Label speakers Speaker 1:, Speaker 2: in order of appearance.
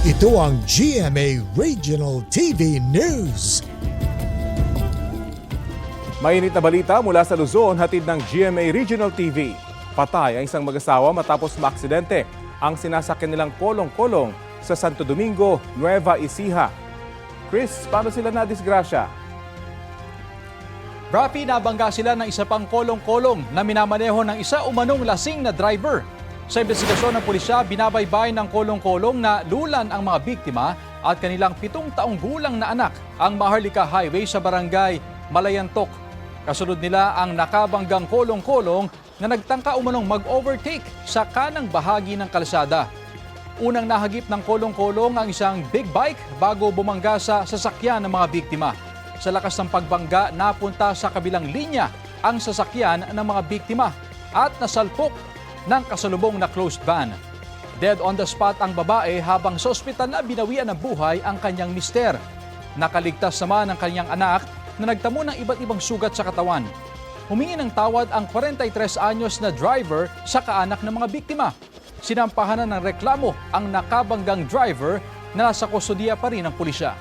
Speaker 1: Ito ang GMA Regional TV News.
Speaker 2: Mainit na balita mula sa Luzon, hatid ng GMA Regional TV. Patay ang isang mag-asawa matapos maaksidente ang sinasakyan nilang kolong-kolong sa Santo Domingo, Nueva Ecija. Chris, paano sila nadisgrasya?
Speaker 3: Rafi, nabangga sila ng isa pang kolong-kolong na minamaneho ng isa umanong lasing na driver. Sa investigasyon ng pulisya, binabaybay ng kolong-kolong na lulan ang mga biktima at kanilang 7 taong gulang na anak ang Maharlika Highway sa barangay Malayantok. Kasunod nila ang nakabanggang kolong-kolong na nagtangka umanong mag-overtake sa kanang bahagi ng kalsada. Unang nahagip ng kolong-kolong ang isang big bike bago bumangga sa sasakyan ng mga biktima. Sa lakas ng pagbangga, napunta sa kabilang linya ang sasakyan ng mga biktima at nasalpok ng kasalubong na closed van. Dead on the spot ang babae habang sa ospital na binawian ng buhay ang kanyang mister. Nakaligtas naman ang kanyang anak na nagtamo ng iba't ibang sugat sa katawan. Humingi ng tawad ang 43 anyos na driver sa kaanak ng mga biktima. Sinampahan na ng reklamo ang nakabanggang driver na nasa kustodiya pa rin ng pulisya.